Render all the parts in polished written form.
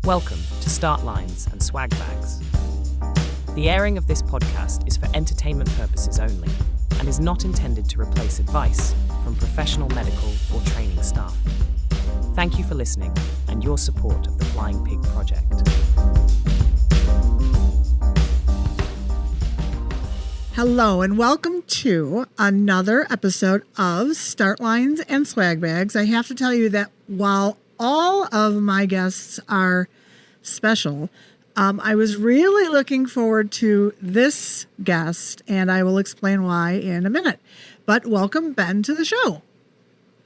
Welcome to Start Lines and Swag Bags. The airing of this podcast is for entertainment purposes only and is not intended to replace advice from professional medical or training staff. Thank you for listening and your support of the Flying Pig Project. Hello and welcome to another episode of Start Lines and Swag Bags. I have to tell you that while all of my guests are special, I was really looking forward to this guest, and I will explain why in a minute. But welcome, Ben, to the show.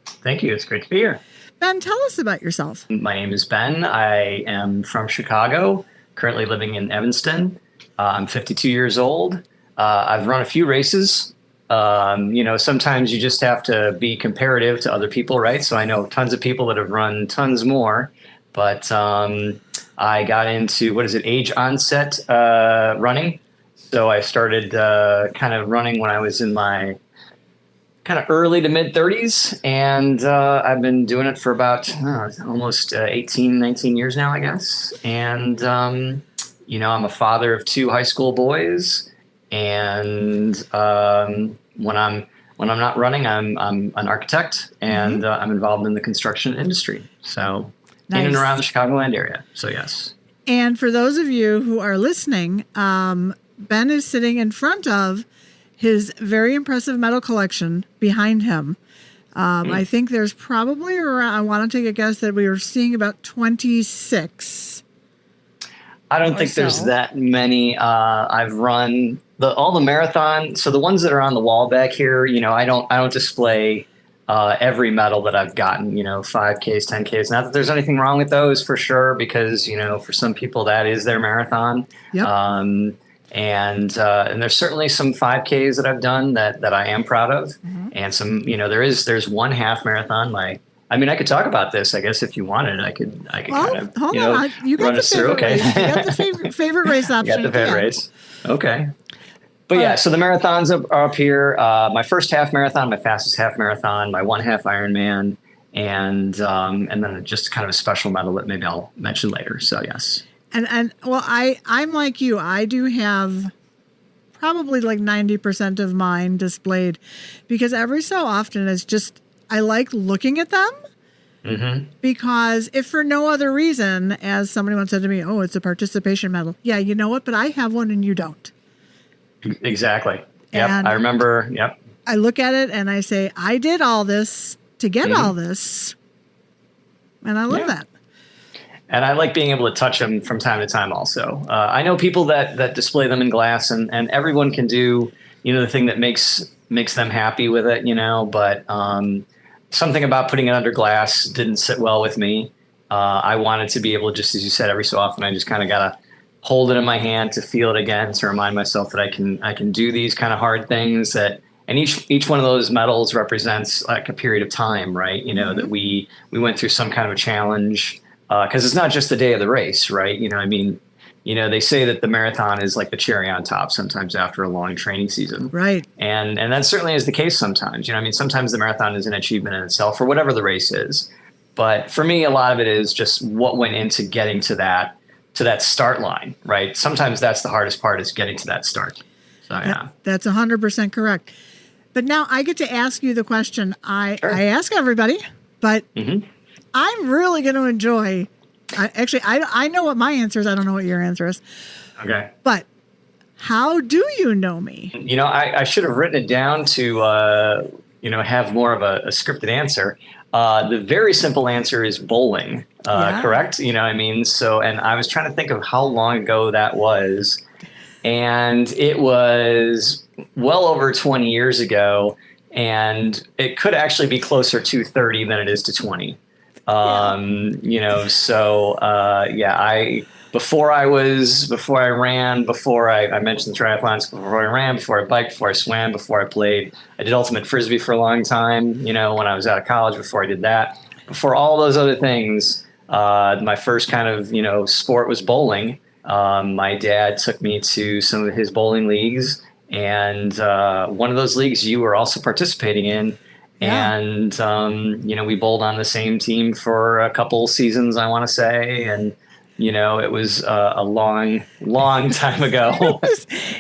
Thank you. It's great to be here. Ben, tell us about yourself. My name is Ben. I am from Chicago, currently living in Evanston. I'm 52 years old. I've run a few races. Sometimes you just have to be comparative to other people, right? So I know tons of people that have run tons more, but I got into, age onset running. So I started kind of running when I was in my kind of early to mid 30s, and I've been doing it for about almost 18, 19 years now, I guess. And, I'm a father of two high school boys. And when I'm not running, I'm an architect, and I'm involved in the construction industry. So nice. In and around the Chicagoland area. So yes. And for those of you who are listening, Ben is sitting in front of his very impressive medal collection behind him. I think there's probably around, I want to take a guess that we were seeing about 26. I don't think there's that many. I've run all the marathon. So the ones that are on the wall back here, I don't display every medal that I've gotten, 5Ks, 10Ks. Not that there's anything wrong with those for sure, because, for some people that is their marathon. Yep. And there's certainly some 5Ks that I've done that I am proud of. Mm-hmm. And some, there's one half marathon. I could talk about this, I guess, if you wanted. I could kind of, hold on. You got run the us through. Okay. Race. You got the favorite race option. You got the favorite race. Okay. But yeah, so the marathons are up here. My first half marathon, my fastest half marathon, my one half Ironman, and then just kind of a special medal that maybe I'll mention later. So yes. And I'm like you. I do have probably like 90% of mine displayed, because every so often it's just, I like looking at them. Mm-hmm. Because if for no other reason, as somebody once said to me, oh, it's a participation medal. Yeah, you know what? But I have one and you don't. Exactly. Yep. And I remember. Yep. I look at it and I say, I did all this to get all this. And I love that. And I like being able to touch them from time to time also. I know people that display them in glass, and everyone can do, the thing that makes them happy with it, but something about putting it under glass didn't sit well with me. I wanted to be able to, just as you said, every so often, I just kind of got to hold it in my hand to feel it again, to remind myself that I can do these kind of hard things, and each one of those medals represents like a period of time, right? That we went through some kind of a challenge, because it's not just the day of the race, right? They say that the marathon is like the cherry on top sometimes after a long training season. Right. And that certainly is the case sometimes. Sometimes the marathon is an achievement in itself, or whatever the race is. But for me, a lot of it is just what went into getting to that start line, right? Sometimes that's the hardest part, is getting to that start. So yeah. That's 100% correct. But now I get to ask you the question I ask everybody, but I'm really going to enjoy. I know what my answer is. I don't know what your answer is. Okay. But how do you know me? I should have written it down to, have more of a scripted answer. The very simple answer is bowling, correct? So, and I was trying to think of how long ago that was. And it was well over 20 years ago. And it could actually be closer to 30 than it is to 20. Before I ran, before I mentioned the triathlons, before I ran, before I biked, before I swam, before I played, I did ultimate frisbee for a long time, when I was out of college, before I did that, before all those other things, my first kind of, sport was bowling. My dad took me to some of his bowling leagues, and one of those leagues you were also participating in. Yeah. And, we bowled on the same team for a couple seasons, I want to say. And It was a long, long time ago.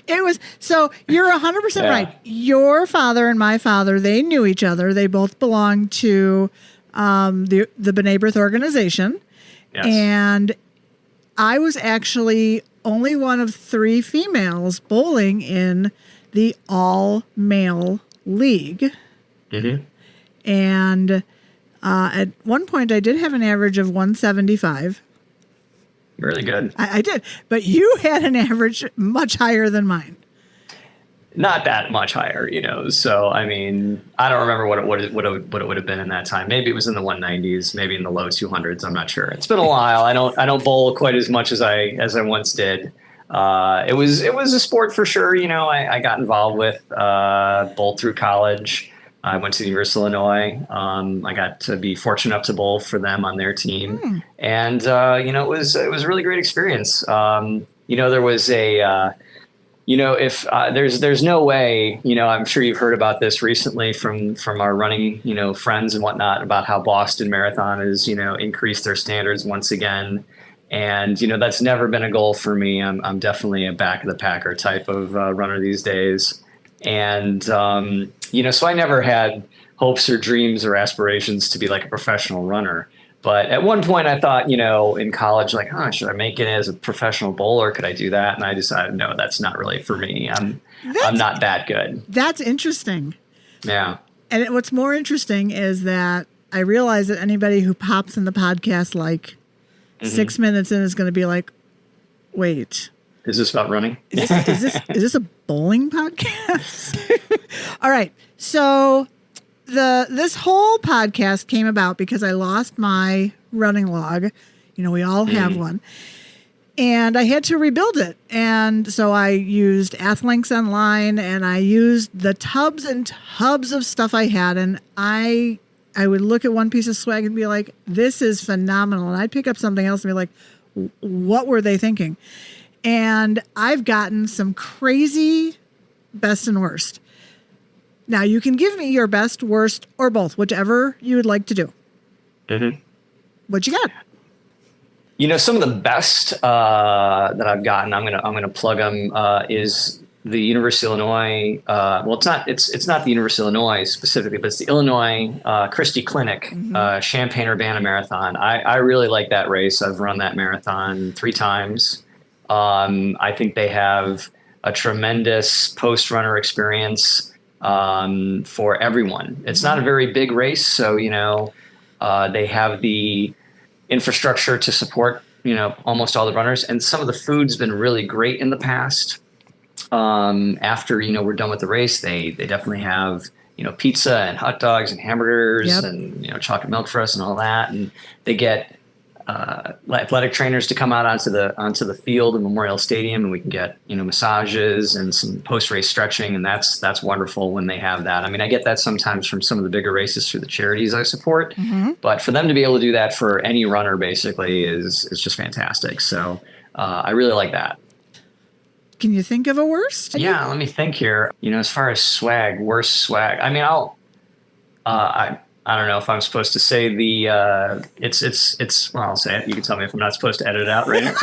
It was so you're 100% right. Your father and my father, they knew each other. They both belonged to the B'nai B'rith organization. Yes. And I was actually only one of 3 females bowling in the all-male league. Mm-hmm. And at one point, I did have an average of 175. Really good. I did. But you had an average much higher than mine. Not that much higher, So, I mean, I don't remember what it would have been in that time. Maybe it was in the 190s, maybe in the low 200s. I'm not sure. It's been a while. I don't bowl quite as much as I once did. It was a sport for sure. I got involved with bowled through college. I went to the University of Illinois. I got to be fortunate enough to bowl for them on their team, and it was a really great experience. There was a if there's no way, I'm sure you've heard about this recently from our running, friends and whatnot about how Boston Marathon has, increased their standards once again. And, that's never been a goal for me. I'm definitely a back of the packer type of runner these days. And, so I never had hopes or dreams or aspirations to be like a professional runner. But at one point I thought, in college, like, should I make it as a professional bowler? Could I do that? And I decided, no, that's not really for me. I'm not that good. That's interesting. Yeah. And what's more interesting is that I realize that anybody who pops in the podcast like 6 minutes in is going to be like, wait. Is this about running? Is this a bowling podcast? All right. So this whole podcast came about because I lost my running log. We all have one. And I had to rebuild it. And so I used Athlinks Online and I used the tubs and tubs of stuff I had. And I would look at one piece of swag and be like, this is phenomenal. And I'd pick up something else and be like, what were they thinking? And I've gotten some crazy best and worst. Now, you can give me your best, worst, or both, whichever you would like to do. Mm-hmm. What you got? Some of the best that I've gotten, I'm gonna plug them, is the University of Illinois. It's not the University of Illinois specifically, but it's the Illinois Christie Clinic Champaign-Urbana Marathon. I really like that race. I've run that marathon 3 times. I think they have a tremendous post-runner experience for everyone. It's not a very big race, so they have the infrastructure to support almost all the runners, and some of the food's been really great in the past. After we're done with the race, they definitely have pizza and hot dogs and hamburgers and chocolate milk for us and all that, and they get athletic trainers to come out onto the field in Memorial Stadium, and we can get massages and some post-race stretching, and that's wonderful when they have that. I mean, I get that sometimes from some of the bigger races through the charities I support, but for them to be able to do that for any runner basically is just fantastic. So I really like that. Can you think of a worst? Yeah, let me think here. As far as worst swag. I mean, I don't know if I'm supposed to say well, I'll say it. You can tell me if I'm not supposed to edit it out, right?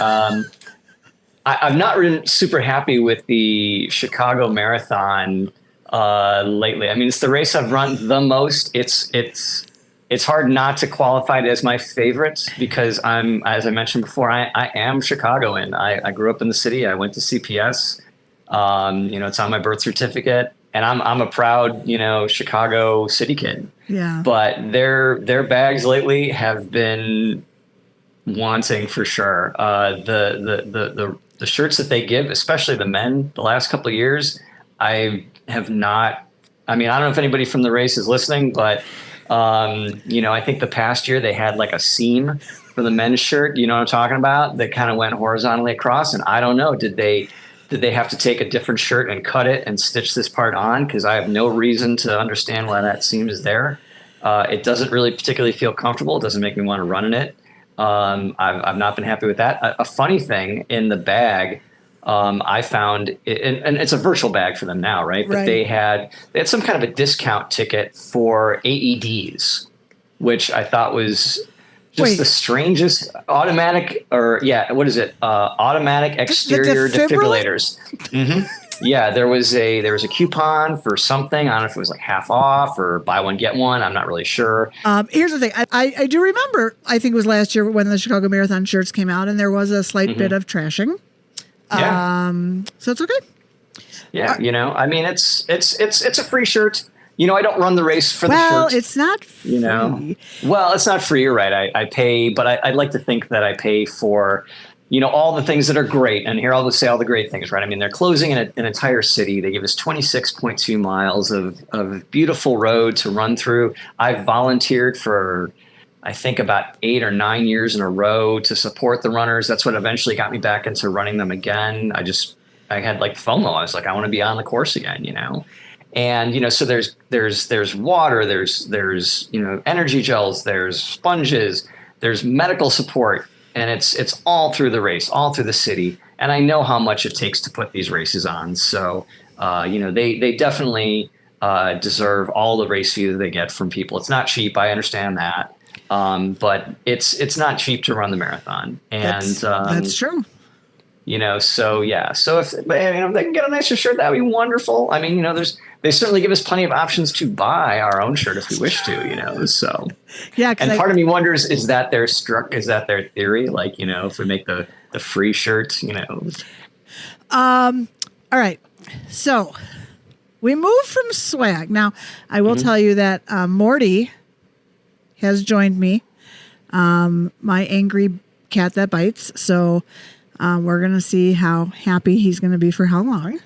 I'm not really super happy with the Chicago Marathon lately. I mean, it's the race I've run the most. It's hard not to qualify it as my favorite because as I mentioned before, I am Chicagoan. I grew up in the city. I went to CPS. It's on my birth certificate. And I'm a proud, Chicago city kid. Yeah. But their bags lately have been wanting for sure. The shirts that they give, especially the men, the last couple of years, I have not. I mean, I don't know if anybody from the race is listening, but I think the past year they had like a seam for the men's shirt. You know what I'm talking about? That kind of went horizontally across, and I don't know. Did they have to take a different shirt and cut it and stitch this part on? Because I have no reason to understand why that seam is there. It doesn't really particularly feel comfortable. It doesn't make me want to run in it. I've not been happy with that. A funny thing in the bag, I found, and it's a virtual bag for them now, right? But they had some kind of a discount ticket for AEDs, which I thought was Just the strangest automatic, what is it? Automatic exterior defibrillators. Mm-hmm. Yeah, there was a coupon for something. I don't know if it was like half off or buy one get one. I'm not really sure. Here's the thing. I do remember. I think it was last year when the Chicago Marathon shirts came out, and there was a slight bit of trashing. Yeah. So it's okay. Yeah, I mean, it's a free shirt. I don't run the race for the shirt. Well, it's not free. Well, it's not free. You're right. I pay, but I'd like to think that I pay for, all the things that are great. And here I'll just say all the great things, right? I mean, they're closing an entire city. They give us 26.2 miles of beautiful road to run through. I've volunteered for, I think, about 8 or 9 years in a row to support the runners. That's what eventually got me back into running them again. I had like FOMO. I was like, I want to be on the course again, And, so there's water, there's energy gels, there's sponges, there's medical support, and it's all through the race, all through the city. And I know how much it takes to put these races on. So, they definitely deserve all the race fee that they get from people. It's not cheap. I understand that. But it's not cheap to run the marathon. And that's true. So yeah. So if they can get a nicer shirt, that'd be wonderful. I mean, they certainly give us plenty of options to buy our own shirt if we wish to. So yeah. And part of me wonders, is that their theory? Like, if we make the free shirt, All right. So we move from swag. Now I will tell you that Morty has joined me. My angry cat that bites. So. We're going to see how happy he's going to be for how long.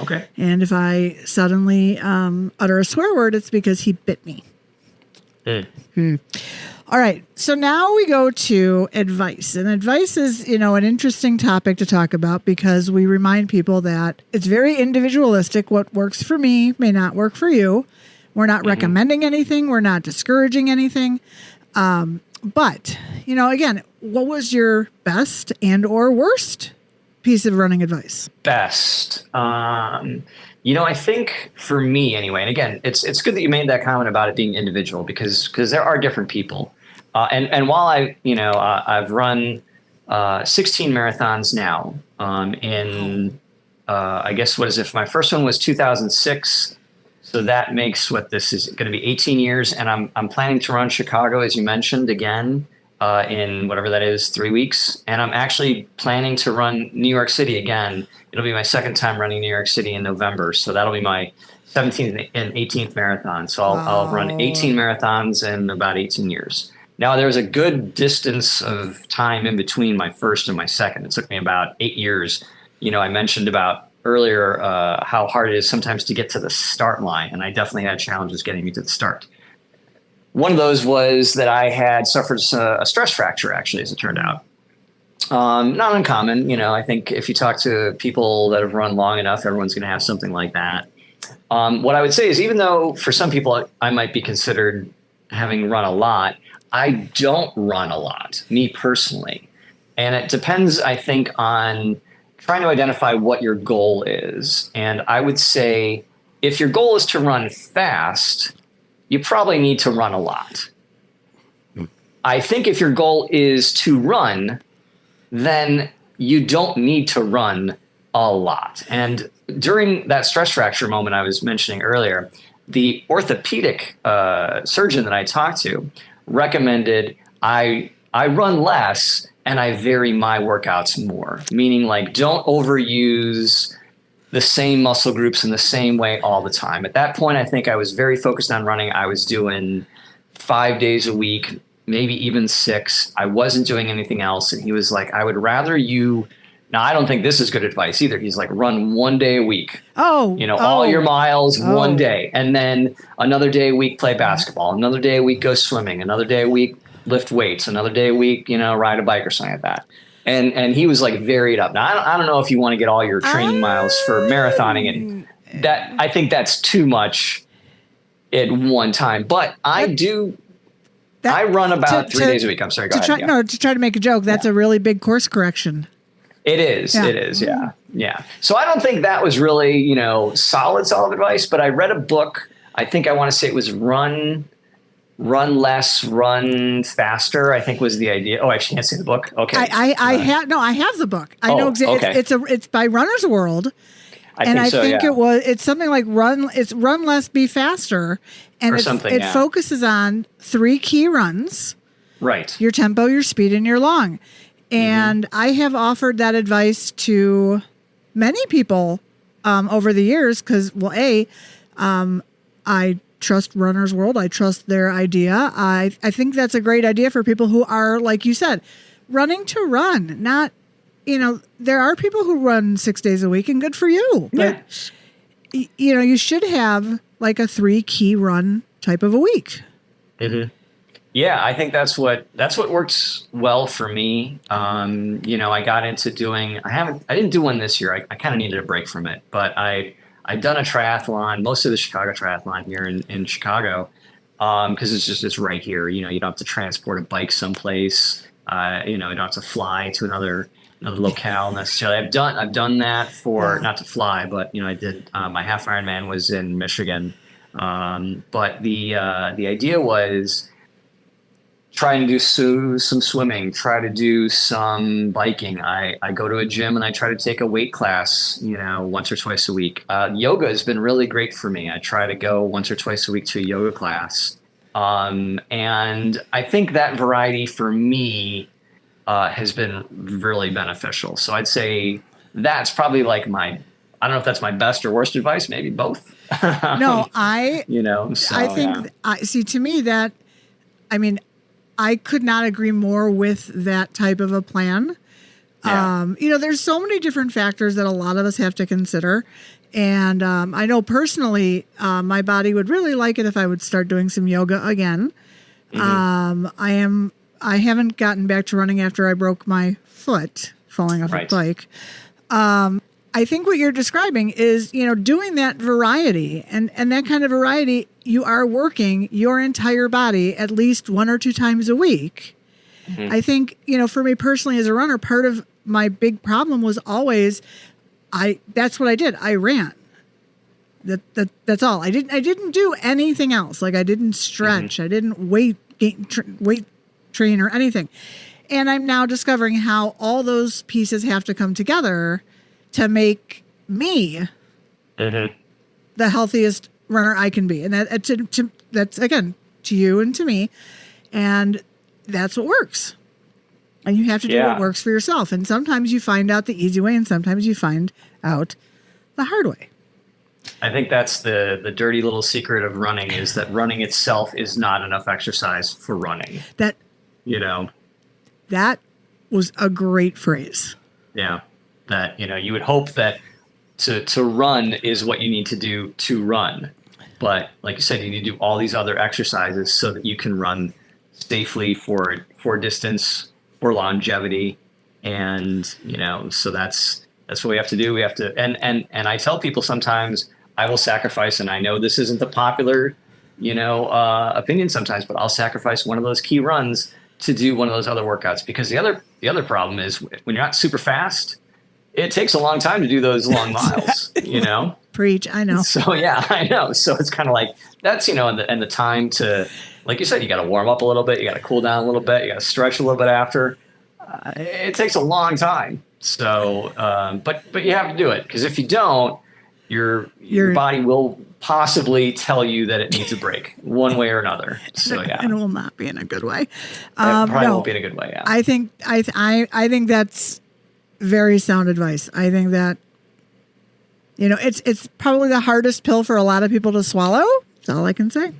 Okay. And if I suddenly utter a swear word, it's because he bit me. All right. So now we go to advice. And advice is, an interesting topic to talk about because we remind people that it's very individualistic. What works for me may not work for you. We're not recommending anything. We're not discouraging anything. But, again, what was your best and or worst piece of running advice? Best. I think for me anyway, and again, it's good that you made that comment about it being individual because there are different people. And while I've run 16 marathons now I guess, what is it? My first one was 2006. So that makes this is going to be 18 years. And I'm planning to run Chicago, as you mentioned, again, in whatever that is, 3 weeks. And I'm actually planning to run New York City again. It'll be my second time running New York City in November. So that'll be my 17th and 18th marathon. So I'll run 18 marathons in about 18 years. Now, there's a good distance of time in between my first and my second. It took me about 8 years. I mentioned about earlier how hard it is sometimes to get to the start line, and I definitely had challenges getting me to the start. One of those was that I had suffered a stress fracture, actually, as it turned out. Not uncommon. I think if you talk to people that have run long enough, everyone's going to have something like that. What I would say is, even though for some people I might be considered having run a lot, I don't run a lot, me personally. And it depends, I think, on trying to identify what your goal is. And I would say if your goal is to run fast, you probably need to run a lot. I think if your goal is to run, then you don't need to run a lot. And during that stress fracture moment I was mentioning earlier, the orthopedic surgeon that I talked to recommended I run less and I vary my workouts more, meaning like don't overuse the same muscle groups in the same way all the time. At that point, I think I was very focused on running. I was doing 5 days a week, maybe even 6. I wasn't doing anything else. And he was like, I would rather you, now I don't think this is good advice either. He's like, run 1 day a week. All your miles, 1 day. And then another day a week, play basketball. Another day a week, go swimming. Another day a week, lift weights. Another day a week, ride a bike or something like that. And he was like varied up. Now, I don't know if you want to get all your training miles for marathoning, and that I think that's too much at one time. But I run about 3 days a week. I'm sorry, go ahead. To try to make a joke, that's a really big course correction. It is. Yeah. It is. Yeah. Yeah. So I don't think that was really, solid advice, but I read a book. I think I want to say it was Run run less, run faster, I think was the idea. Oh, I can't see the book. Okay. I have the book. I know exactly. Okay. It's by Runner's World. I think it's something like run less, be faster. And it focuses on 3 key runs. Right. Your tempo, your speed, and your long. And I have offered that advice to many people over the years because, well, I trust Runner's World. I trust their idea. I think that's a great idea for people who are, like you said, running to run. Not, there are people who run 6 days a week, and good for you. But, you should have like a 3 key run type of a week. Mm-hmm. Yeah, I think that's what works well for me. I got into doing. I didn't do one this year. I kind of needed a break from it, but I've done a triathlon, most of the Chicago triathlon here in Chicago, because it's right here. You don't have to transport a bike someplace. You don't have to fly to another locale necessarily. I've done that for not to fly, but I did my half Ironman was in Michigan. But the idea was try and do some swimming, try to do some biking. I go to a gym and I try to take a weight class, once or twice a week. Yoga has been really great for me. I try to go once or twice a week to a yoga class. And I think that variety for me has been really beneficial. So I'd say that's probably like I don't know if that's my best or worst advice, maybe both. No, I think, to me that, I could not agree more with that type of a plan. Yeah. There's so many different factors that a lot of us have to consider. And I know personally, my body would really like it if I would start doing some yoga again. Mm-hmm. I haven't gotten back to running after I broke my foot falling off a bike. I think what you're describing is, doing that variety and that kind of variety, you are working your entire body at least 1 or 2 times a week. Mm-hmm. I think, for me personally as a runner, part of my big problem was always, that's what I did. I ran. That's all. I didn't do anything else. Like I didn't stretch. Mm-hmm. I didn't weight train or anything. And I'm now discovering how all those pieces have to come together to make me the healthiest runner I can be. And that's, again, to you and to me. And that's what works. And you have to do what works for yourself. And sometimes you find out the easy way, and sometimes you find out the hard way. I think that's the dirty little secret of running, is that running itself is not enough exercise for running. That was a great phrase. Yeah. That, you would hope that to run is what you need to do to run. But like you said, you need to do all these other exercises so that you can run safely for distance, for longevity. And, so that's what we have to do. We have to, and I tell people sometimes I will sacrifice, and I know this isn't the popular, opinion sometimes, but I'll sacrifice one of those key runs to do one of those other workouts, because the other problem is when you're not super fast, it takes a long time to do those long miles, Preach, I know. So, yeah, I know. So it's kind of like that's, and the time to, like you said, you got to warm up a little bit. You got to cool down a little bit. You got to stretch a little bit after. It takes a long time. So, but you have to do it, because if you don't, your body will possibly tell you that it needs a break one way or another. So, yeah. And it will not be in a good way. Probably won't be in a good way, yeah. I think that's very sound advice. I think that, it's probably the hardest pill for a lot of people to swallow. That's all I can say.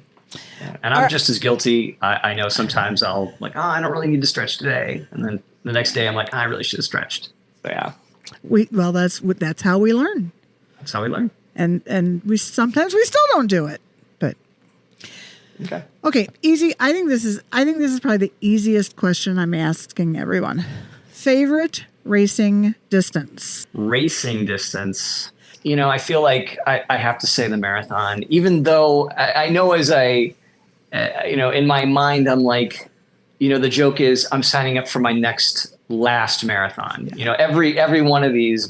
Yeah. And I'm just as guilty. I know sometimes I'll I don't really need to stretch today. And then the next day I'm like, I really should have stretched. So, yeah. That's how we learn. That's how we learn. And we sometimes still don't do it. But Okay, easy. I think this is probably the easiest question I'm asking everyone. Favorite racing distance? Racing distance. I feel like I have to say the marathon, even though I know in my mind, I'm like, the joke is I'm signing up for my last marathon. Every one of these,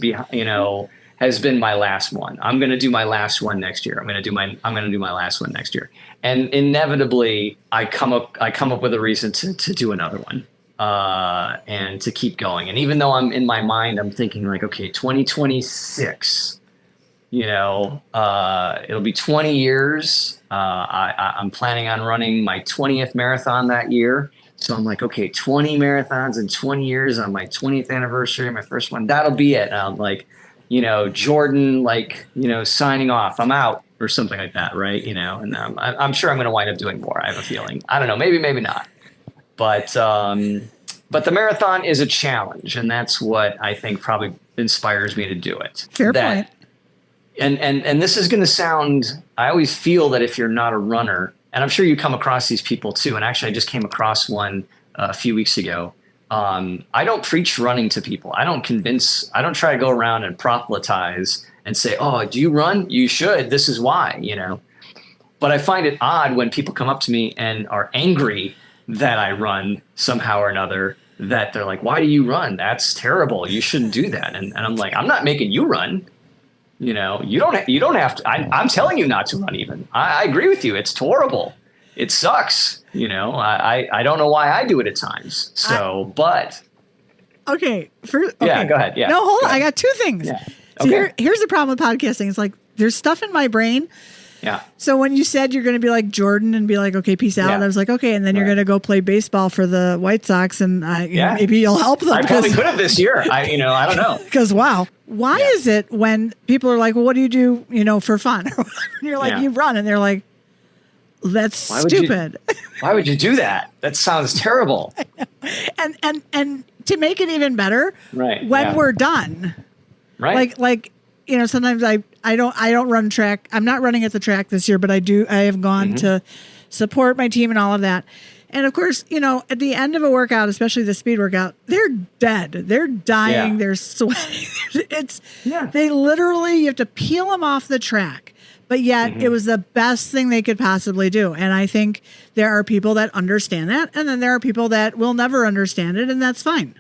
has been my last one. I'm going to do my last one next year. I'm going to do my last one next year. And inevitably I come up with a reason to do another one, and to keep going. And even though I'm in my mind, I'm thinking like, okay, 2026, it'll be 20 years. I'm planning on running my 20th marathon that year. So I'm like, okay, 20 marathons in 20 years on my 20th anniversary, my first one, that'll be it. And I'm like, Jordan, signing off, I'm out or something like that. Right. And I'm sure I'm going to wind up doing more. I have a feeling. I don't know, maybe not. But the marathon is a challenge, and that's what I think probably inspires me to do it. Fair point. And this is going to sound, I always feel that if you're not a runner, and I'm sure you come across these people too. And actually I just came across one a few weeks ago. I don't preach running to people. I don't try to go around and proselytize and say, oh, do you run? You should. This is why, But I find it odd when people come up to me and are angry that I run somehow or another, that they're like, why do you run? That's terrible. You shouldn't do that. And I'm like, I'm not making you run. You don't have to. I'm telling you not to run even. I agree with you. It's horrible. It sucks. I don't know why I do it at times. So, but. Okay. Yeah, go ahead. Yeah. No, hold on. I got two things. Yeah. So here's the problem with podcasting. It's like there's stuff in my brain. Yeah. So when you said you're going to be like Jordan and be like, okay, peace out. Yeah. I was like, okay. And then you're going to go play baseball for the White Sox and maybe you'll help them. I probably could have this year. I don't know. Because wow. Why is it when people are like, well, what do you do, for fun? And you're like, you run. And they're like, that's stupid. Why would you do that? That sounds terrible. And to make it even better, right? When we're done, right? Like sometimes I don't run track. I'm not running at the track this year, but I have gone to support my team and all of that. And of course, at the end of a workout, especially the speed workout, they're dead. They're dying. They're sweating. They literally, you have to peel them off the track. But yet it was the best thing they could possibly do. And I think there are people that understand that. And then there are people that will never understand it. And that's fine.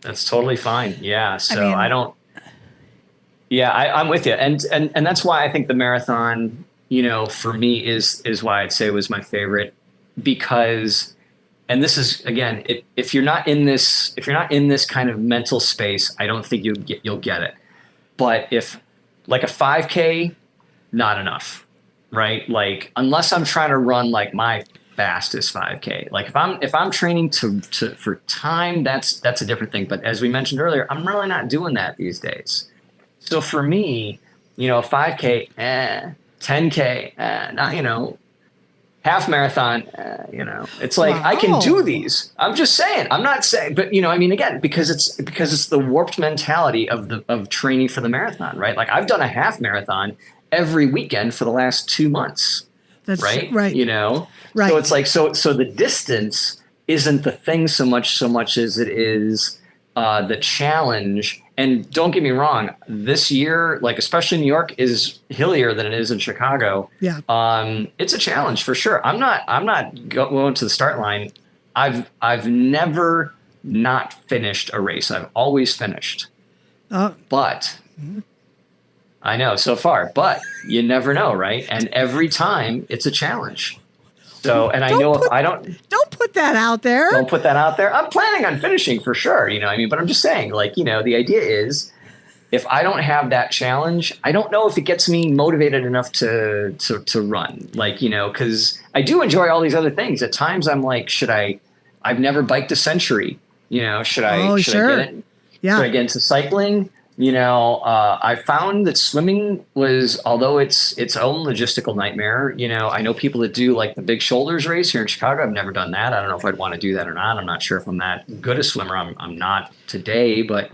That's totally fine. Yeah. So I'm with you. And that's why I think the marathon, for me is why I'd say it was my favorite. Because, and this is again, if you're not in this kind of mental space, I don't think you'll get it. But if like a 5K, not enough, right? Like unless I'm trying to run like my fastest 5K, like if I'm training for time, that's a different thing. But as we mentioned earlier, I'm really not doing that these days. So for me, a 5K, 10K, not half marathon, it's like I can do these. I'm just saying. I'm not saying, but again, because it's the warped mentality of training for the marathon, right? Like I've done a half marathon every weekend for the last 2 months. That's right. Right. Right. So it's like so the distance isn't the thing so much as it is the challenge. And don't get me wrong, this year, like especially New York, is hillier than it is in Chicago. Yeah. It's a challenge for sure. I'm not going to the start line. I've never not finished a race. I've always finished. But I know so far, but you never know, right? And every time it's a challenge. So, and don't put that out there. Don't put that out there. I'm planning on finishing for sure. But I'm just saying, like, the idea is if I don't have that challenge, I don't know if it gets me motivated enough to run, like, cause I do enjoy all these other things. At times I'm like, I've never biked a century, should I get it? Yeah. Should I get into cycling? I found that swimming was, although it's its own logistical nightmare, I know people that do like the big shoulders race here in Chicago. I've never done that. I don't know if I'd want to do that or not. I'm not sure if I'm that good a swimmer. I'm not today, but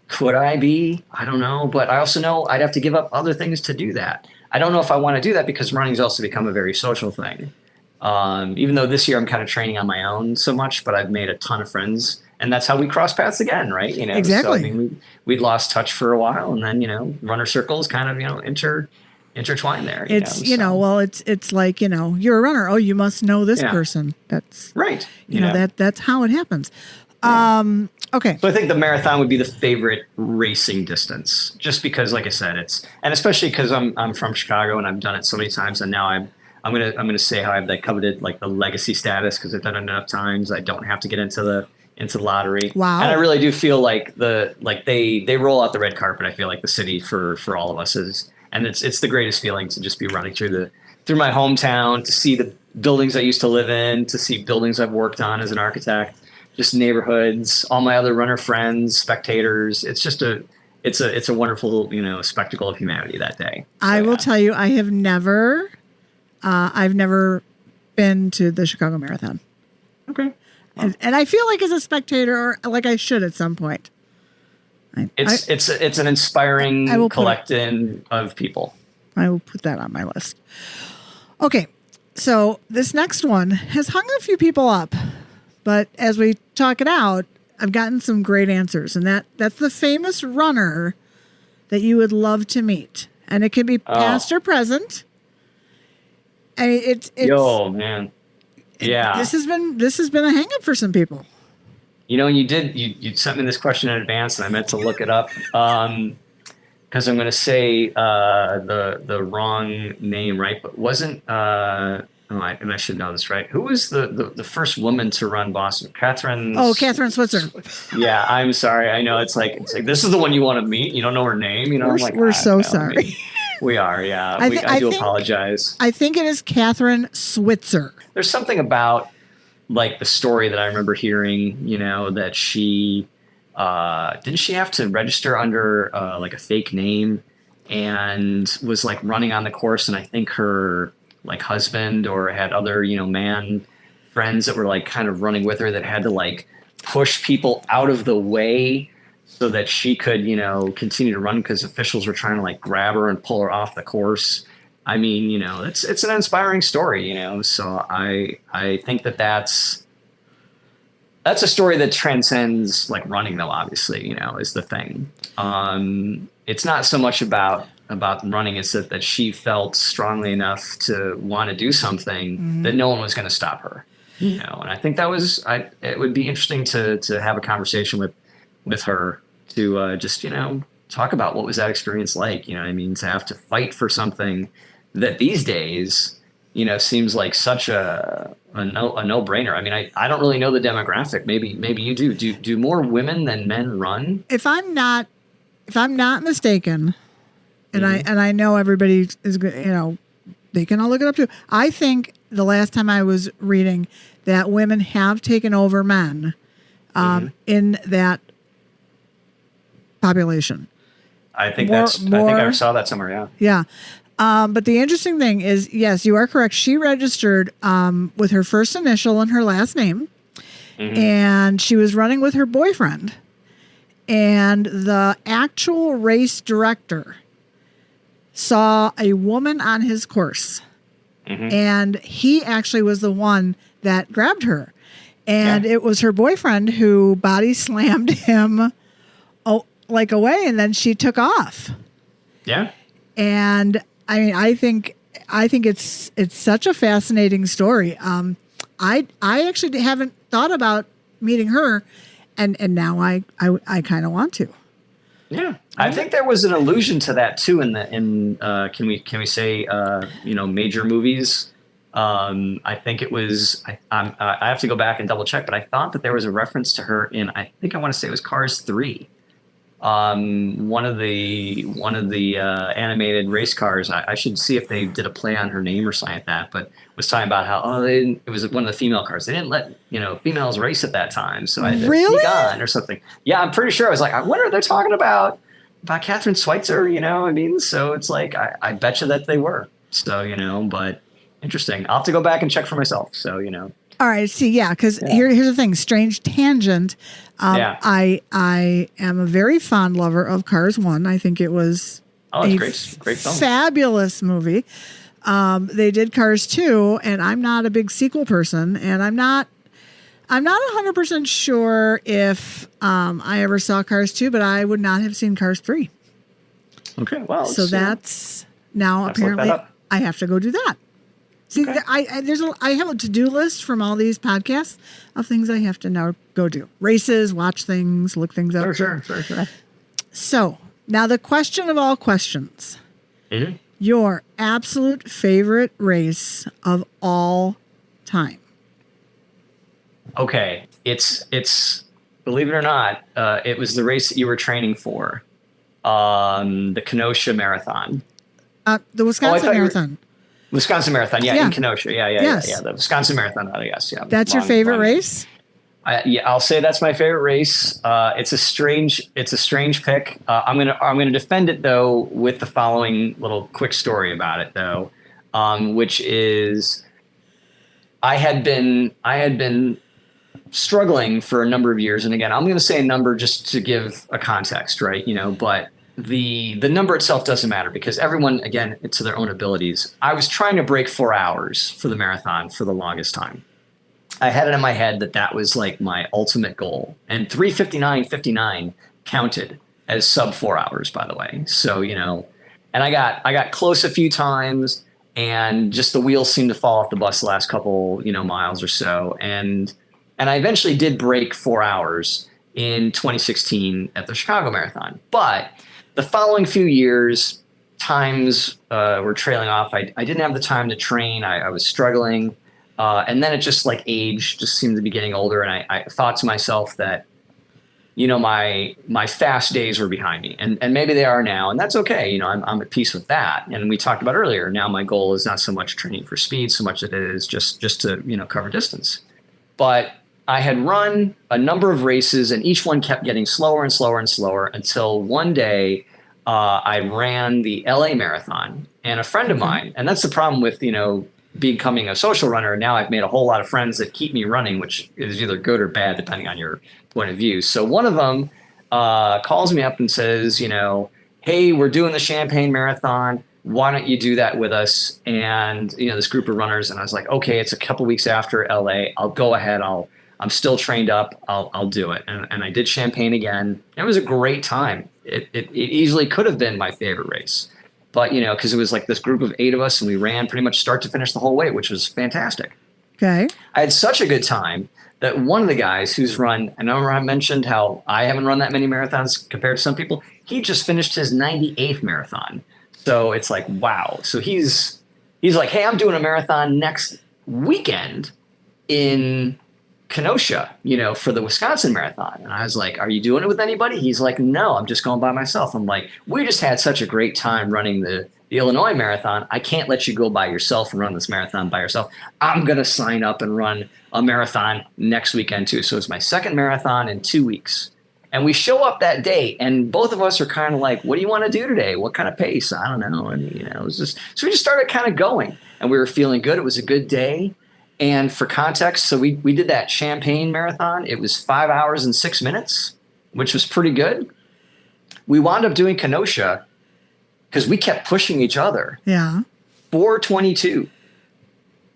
could I be? I don't know. But I also know I'd have to give up other things to do that. I don't know if I want to do that because running's also become a very social thing. Even though this year I'm kind of training on my own so much, but I've made a ton of friends. And that's how we cross paths again, right? Exactly. So, we'd lost touch for a while, and then runner circles kind of intertwine there. It's like you're a runner. Oh, you must know this person. That's right. That's how it happens. Okay. So I think the marathon would be the favorite racing distance, just because, like I said, and especially because I'm from Chicago and I've done it so many times, and now I'm gonna say how I have that coveted like the legacy status because I've done it enough times. I don't have to get into the lottery. Wow. And I really do feel like they roll out the red carpet. I feel like the city for all of us is, and it's the greatest feeling to just be running through my hometown, to see the buildings I used to live in, to see buildings I've worked on as an architect, just neighborhoods, all my other runner friends, spectators. It's just it's a wonderful, spectacle of humanity that day. So, I will tell you, I've never been to the Chicago Marathon. Okay. And I feel like as a spectator, or like I should at some point. It's an inspiring collection of people. I will put that on my list. Okay, so this next one has hung a few people up, but as we talk it out, I've gotten some great answers, and that's the famous runner that you would love to meet, and it can be past or present. I mean, it's yo, man. Yeah. This has been a hang up for some people. You sent me this question in advance and I meant to look it up. Because I'm going to say the wrong name, right? But wasn't and I should know this, right? Who was the first woman to run Boston? Catherine. Oh, Catherine Switzer. Yeah, I'm sorry. I know it's like this is the one you want to meet. You don't know her name. We're so sorry. We are, yeah. I do apologize. I think it is Catherine Switzer. There's something about like the story that I remember hearing, that she didn't she have to register under like a fake name and was like running on the course, and I think her like husband or had other, man friends that were like kind of running with her that had to like push people out of the way so that she could, continue to run because officials were trying to like grab her and pull her off the course. I mean, it's an inspiring story, so I think that's a story that transcends like running though, obviously, is the thing. It's not so much about running. It's that she felt strongly enough to want to do something that no one was going to stop her, and I think it would be interesting to have a conversation with her to just, talk about what was that experience like, to have to fight for something that these days, seems like such a no-brainer. I mean, I don't really know the demographic. Maybe you do. Do more women than men run? If I'm not mistaken, and I know everybody is, they can all look it up too. I think the last time I was reading that women have taken over men in that population. I think I think I saw that somewhere. Yeah. Yeah. But the interesting thing is, yes, you are correct. She registered with her first initial and her last name, and she was running with her boyfriend. And the actual race director saw a woman on his course, and he actually was the one that grabbed her. And it was her boyfriend who body slammed him away, and then she took off. Yeah. And I mean, I think it's such a fascinating story. I actually haven't thought about meeting her, and now I kind of want to. Yeah, I think there was an allusion to that too in can we say major movies. I think it was. I have to go back and double check, but I thought that there was a reference to her in. I think I want to say it was Cars 3. One of the animated race cars. I should see if they did a play on her name or something like that. But was talking about how it was one of the female cars. They didn't let females race at that time, so I really gone or something. Yeah, I'm pretty sure. I was like, I wonder they're talking about Catherine Switzer. So it's like I bet you that they were. So but interesting. I'll have to go back and check for myself. So All right. See, because here's the thing. Strange tangent. I am a very fond lover of Cars 1. I think it was it's great film. Fabulous movie. They did Cars 2, and I'm not a big sequel person, and I'm not 100% sure if I ever saw Cars 2, but I would not have seen Cars 3. Okay. Well, so that's now apparently I have to go do that. See, I have a to-do list from all these podcasts of things I have to now go do. Races, watch things, look things up. Sure. So now the question of all questions. Mm-hmm. Your absolute favorite race of all time. Okay. It's believe it or not, it was the race that you were training for. The Kenosha Marathon. The Wisconsin Marathon. Wisconsin Marathon, Yeah. In Kenosha, Yes. the Wisconsin Marathon, yes, yeah. That's your favorite race? I'll say that's my favorite race. It's a strange pick. I'm gonna defend it though with the following little quick story about it though, which is I had been struggling for a number of years, and again, I'm going to say a number just to give a context, right? But the number itself doesn't matter because everyone, again, it's to their own abilities. I was trying to break 4 hours for the marathon for the longest time. I had it in my head that was like my ultimate goal, and 3:59:59 counted as sub 4 hours, by the way. So and I got close a few times, and just the wheels seemed to fall off the bus the last couple miles or so, and I eventually did break 4 hours in 2016 at the Chicago Marathon. But the following few years, times were trailing off. I didn't have the time to train. I was struggling. And then it just like age just seemed to be getting older. And I thought to myself that, my fast days were behind me, and maybe they are now, and that's okay. I'm at peace with that. And we talked about earlier, now my goal is not so much training for speed, so much as it is just to, cover distance. But I had run a number of races, and each one kept getting slower and slower and slower until one day I ran the LA Marathon. And a friend of mine, and that's the problem with, becoming a social runner. Now I've made a whole lot of friends that keep me running, which is either good or bad, depending on your point of view. So one of them calls me up and says, hey, we're doing the Champaign Marathon. Why don't you do that with us? And, this group of runners. And I was like, okay, it's a couple weeks after LA. I'll go ahead. I'm still trained up. I'll do it. And I did Champaign again. It was a great time. It easily could have been my favorite race, but because it was like this group of 8 of us, and we ran pretty much start to finish the whole way, which was fantastic. Okay. I had such a good time that one of the guys who's run, I know I mentioned how I haven't run that many marathons compared to some people. He just finished his 98th marathon. So it's like, wow. So he's like, hey, I'm doing a marathon next weekend in Kenosha, for the Wisconsin Marathon. And I was like, are you doing it with anybody? He's like, no, I'm just going by myself. I'm like, we just had such a great time running the Illinois Marathon. I can't let you go by yourself and run this marathon by yourself. I'm going to sign up and run a marathon next weekend too. So it's my second marathon in 2 weeks. And we show up that day, and both of us are kind of like, what do you want to do today? What kind of pace? I don't know. And, it was just, so we just started kind of going, and we were feeling good. It was a good day. And for context, so we did that Champaign Marathon. It was 5 hours and 6 minutes, which was pretty good. We wound up doing Kenosha because we kept pushing each other. Yeah. 4:22.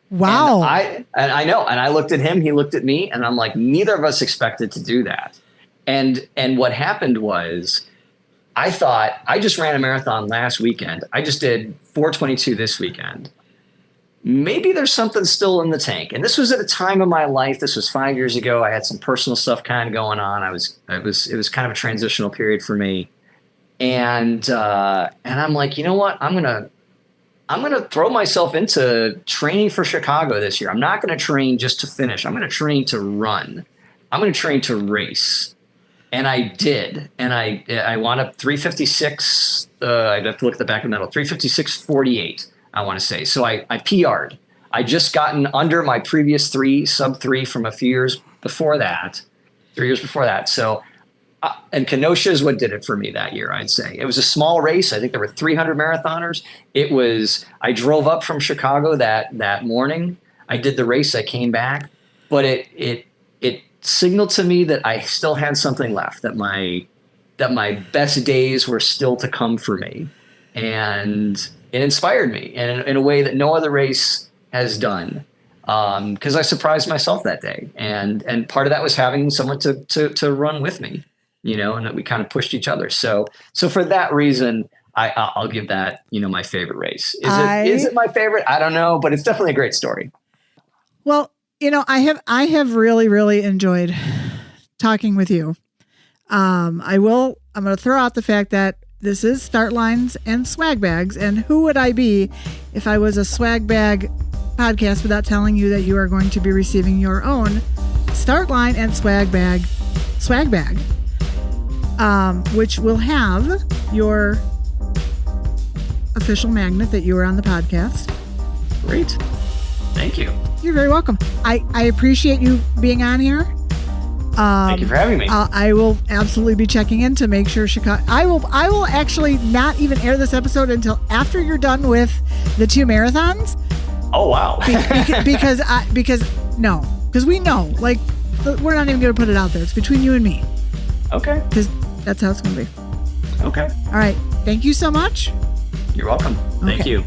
Wow. And I know. And I looked at him, he looked at me, and I'm like, neither of us expected to do that. And what happened was, I thought, I just ran a marathon last weekend. I just did 4:22 this weekend. Maybe there's something still in the tank. And this was at a time of my life. This was 5 years ago. I had some personal stuff kind of going on. It was kind of a transitional period for me. And I'm like, you know what? I'm gonna throw myself into training for Chicago this year. I'm not gonna train just to finish. I'm gonna train to run. I'm gonna train to race. And I did. And I wound up 3:56. I'd have to look at the back of the medal. 3:56:48. I want to say. So I PR'd. I just gotten under my previous sub 3 from a few years before that, 3 years before that. So, and Kenosha is what did it for me that year, I'd say. It was a small race. I think there were 300 marathoners. I drove up from Chicago that morning. I did the race. I came back, but it signaled to me that I still had something left, that my best days were still to come for me. And it inspired me in a way that no other race has done, because I surprised myself that day, and part of that was having someone to run with me, and that we kind of pushed each other. So for that reason, I'll give that, my favorite race. Is it my favorite? I don't know, but it's definitely a great story. Well, I have really, really enjoyed talking with you. I'm going to throw out the fact that this is Start Lines and Swag Bags. And who would I be if I was a swag bag podcast without telling you that you are going to be receiving your own Start Line and Swag Bag, which will have your official magnet that you were on the podcast. Great. Thank you. You're very welcome. I appreciate you being on here. Thank you for having me. I will absolutely be checking in to make sure Chicago. I will actually not even air this episode until after you're done with the 2 marathons. Oh wow! Because we know, like, we're not even going to put it out there. It's between you and me. Okay. Because that's how it's going to be. Okay. All right. Thank you so much. You're welcome. Thank Okay. you.